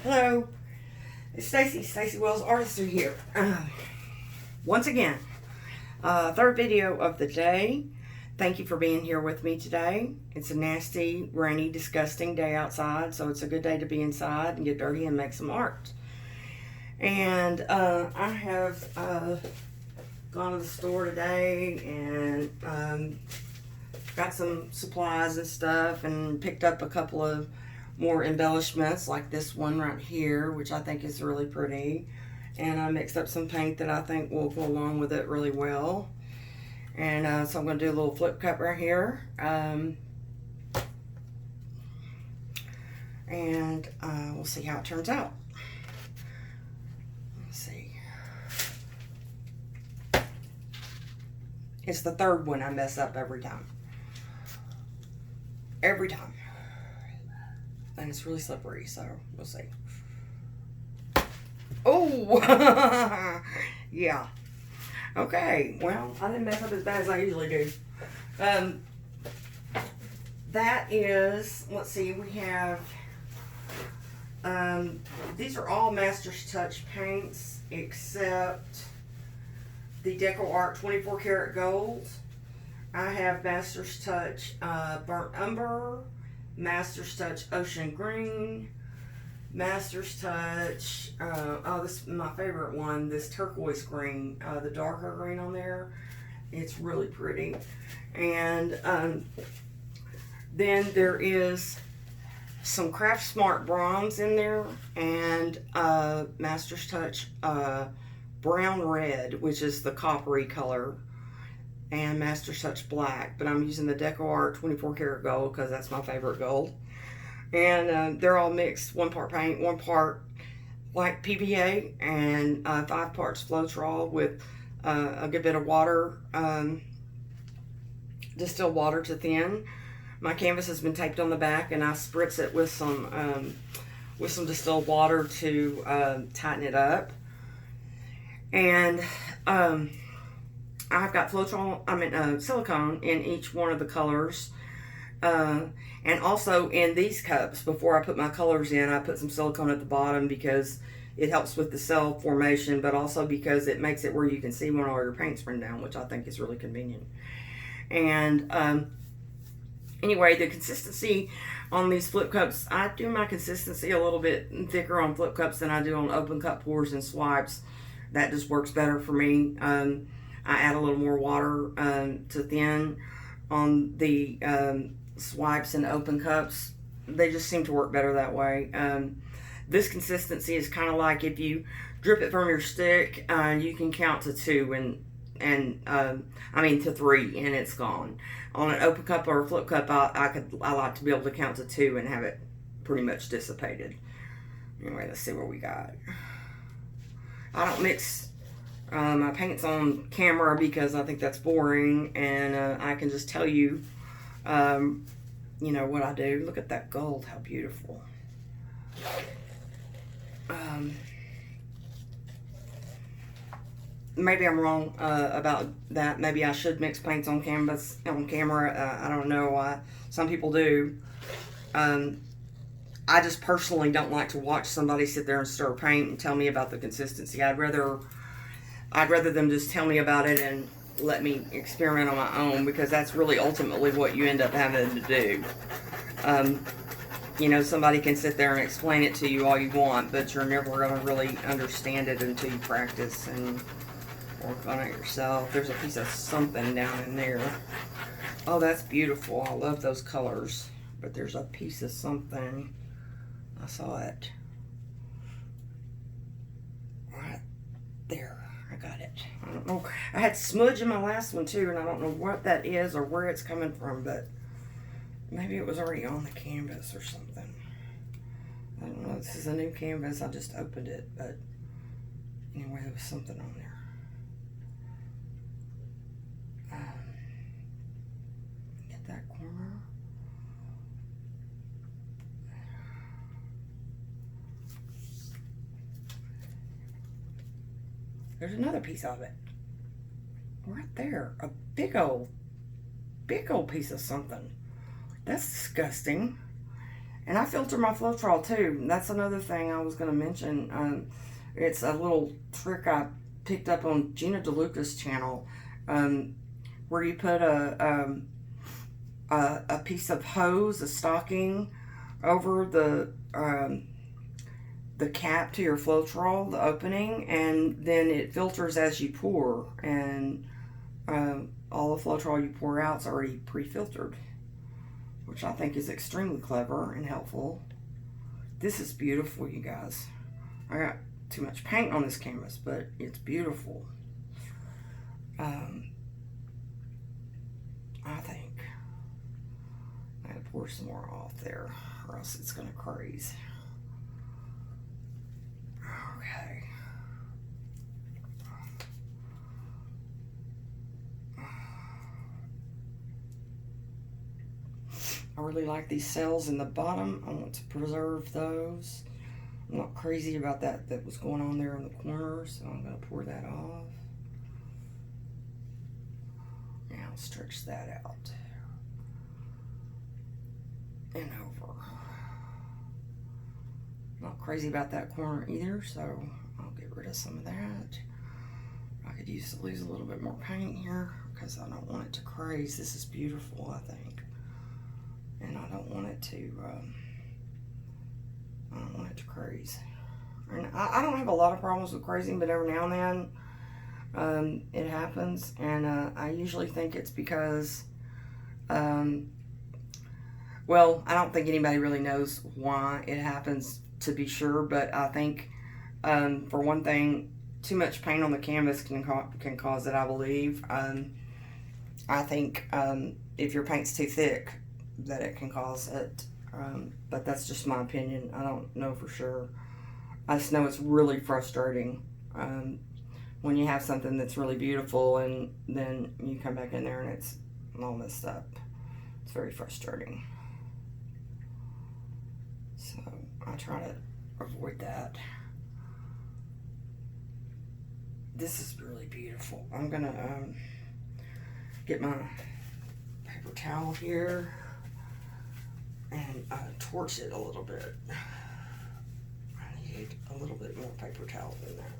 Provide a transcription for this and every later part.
Hello, it's Stacy Wells Artistry here. Once again, third video of the day. Thank you for being here with me today. It's a nasty, rainy, disgusting day outside, so it's a good day to be inside and get dirty and make some art. And I have gone to the store today and got some supplies and stuff and picked up a couple of more embellishments like this one right here, which I think is really pretty. And I mixed up some paint that I think will go along with it really well. And so I'm going to do a little flip cup right here. And we'll see how it turns out. Let's see. It's the third one I mess up every time. Every time. And it's really slippery, so we'll see. Oh! Yeah. Okay, well, I didn't mess up as bad as I usually do. That is, let's see, we have, these are all Master's Touch paints except the Deco Art 24 karat gold. I have Master's Touch Burnt Umber, Master's Touch Ocean Green, Master's Touch, oh, this is my favorite one, this turquoise green, the darker green on there. It's really pretty. And then there is some Craft Smart bronze in there, and Master's Touch brown red, which is the coppery color, and Master's Touch black. But I'm using the Deco Art 24 karat gold because that's my favorite gold. And they're all mixed, 1 part paint, 1 part like PVA, and 5 parts Floetrol with a good bit of water, distilled water to thin. My canvas has been taped on the back, and I spritz it with some distilled water to tighten it up. And I've got Floetrol, silicone in each one of the colors. And also in these cups, before I put my colors in, I put some silicone at the bottom because it helps with the cell formation, but also because it makes it where you can see when all your paint's run down, which I think is really convenient. And anyway, the consistency on these flip cups, I do my consistency a little bit thicker on flip cups than I do on open cup pours and swipes. That just works better for me. I add a little more water to thin on the swipes and open cups. They just seem to work better that way. This consistency is kind of like if you drip it from your stick, you can count to 2 to 3 and it's gone. On an open cup or a flip cup, I like to be able to count to 2 and have it pretty much dissipated. Anyway, let's see what we got. I don't mix my paints on camera because I think that's boring, and I can just tell you, you know, what I do. Look at that gold, how beautiful. Maybe I'm wrong about that. Maybe I should mix paints on camera. I don't know why. Some people do. I just personally don't like to watch somebody sit there and stir paint and tell me about the consistency. I'd rather them just tell me about it and let me experiment on my own, because that's really ultimately what you end up having to do. You know, somebody can sit there and explain it to you all you want, but you're never going to really understand it until you practice and work on it yourself. There's a piece of something down in there. Oh, that's beautiful. I love those colors. But there's a piece of something. I saw it. Right there. I got it. I don't know. I had smudge in my last one too, and I don't know what that is or where it's coming from, but maybe it was already on the canvas or something. I don't know. This is a new canvas. I just opened it, but anyway, there was something on there. Get that corner. There's another piece of it. Right there. A big old piece of something. That's disgusting. And I filter my Floetrol too. That's another thing I was going to mention. It's a little trick I picked up on Gina DeLuca's channel, where you put a piece of hose, a stocking, over the cap to your Floetrol, the opening, and then it filters as you pour, and all the Floetrol you pour out is already pre-filtered, which I think is extremely clever and helpful. This is beautiful, you guys. I got too much paint on this canvas, but it's beautiful. I think I gotta pour some more off there, or else it's gonna craze. Okay. I really like these cells in the bottom. I want to preserve those. I'm not crazy about that was going on there in the corner, so I'm going to pour that off. Now stretch that out and over. Not crazy about that corner either, so I'll get rid of some of that. I could use to lose a little bit more paint here because I don't want it to craze. This is beautiful, I think, and I don't want it to. I don't want it to craze. And I don't have a lot of problems with crazing, but every now and then it happens, and I usually think it's because. Well, I don't think anybody really knows why it happens, to be sure, but I think, for one thing, too much paint on the canvas can cause it, I believe. I think if your paint's too thick, that it can cause it, but that's just my opinion. I don't know for sure. I just know it's really frustrating when you have something that's really beautiful and then you come back in there and it's all messed up. It's very frustrating. So I try to avoid that. This is really beautiful. I'm gonna get my paper towel here and torch it a little bit. I need a little bit more paper towel than that.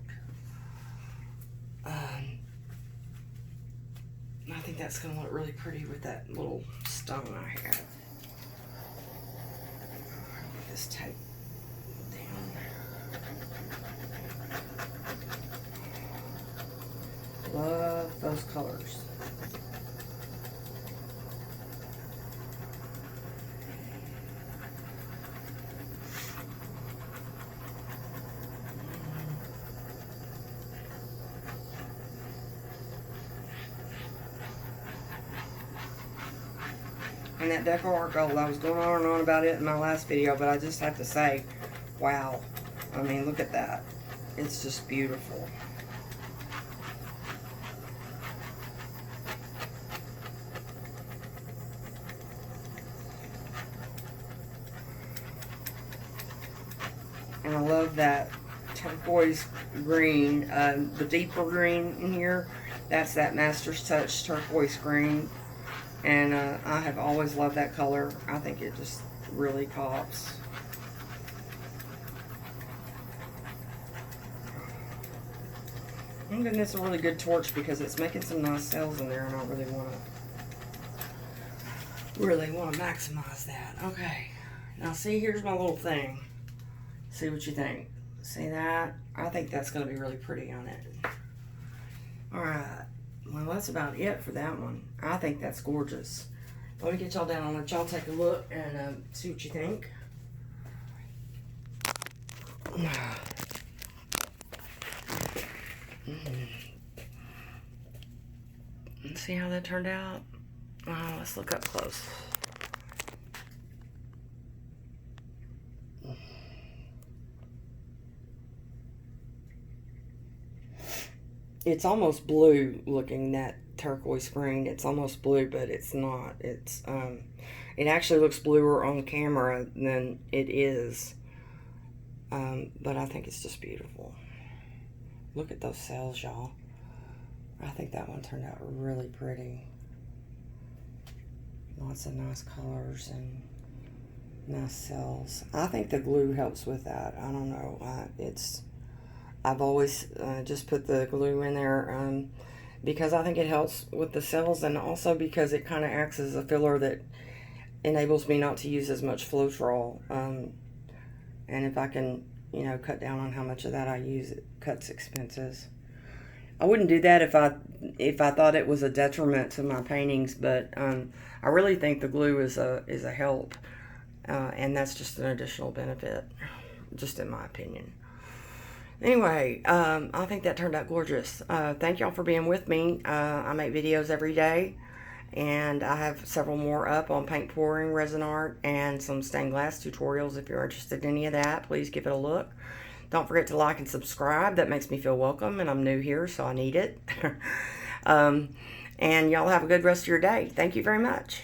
I think that's gonna look really pretty with that little stone I have. Get this tape down. Love those colors. And that Deco Art Gold, I was going on and on about it in my last video, but I just have to say, wow. I mean, look at that. It's just beautiful. And I love that turquoise green, the deeper green in here. That's that Master's Touch turquoise green. And I have always loved that color. I think it just really pops. I'm giving this a really good torch because it's making some nice cells in there, and I really want to maximize that. Okay, now see, here's my little thing. See what you think. See that? I think that's going to be really pretty on it. All right. Well, that's about it for that one. I think that's gorgeous. Let me get y'all down and let y'all take a look and see what you think. See how that turned out? Let's look up close. It's almost blue looking, that turquoise green. It's almost blue, but it's not. It's it actually looks bluer on camera than it is. But I think it's just beautiful. Look at those cells, y'all. I think that one turned out really pretty. Lots of nice colors, and my cells. I think the glue helps with that. I don't know. I've always just put the glue in there because I think it helps with the cells, and also because it kind of acts as a filler that enables me not to use as much Floetrol. And if I can, you know, cut down on how much of that I use, it cuts expenses. I wouldn't do that if I thought it was a detriment to my paintings, but I really think the glue is a help, and that's just an additional benefit, just in my opinion. Anyway, I think that turned out gorgeous. Thank y'all for being with me. I make videos every day, and I have several more up on paint pouring, resin art, and some stained glass tutorials. If you're interested in any of that, please give it a look. Don't forget to like and subscribe. That makes me feel welcome, and I'm new here, so I need it. And y'all have a good rest of your day. Thank you very much.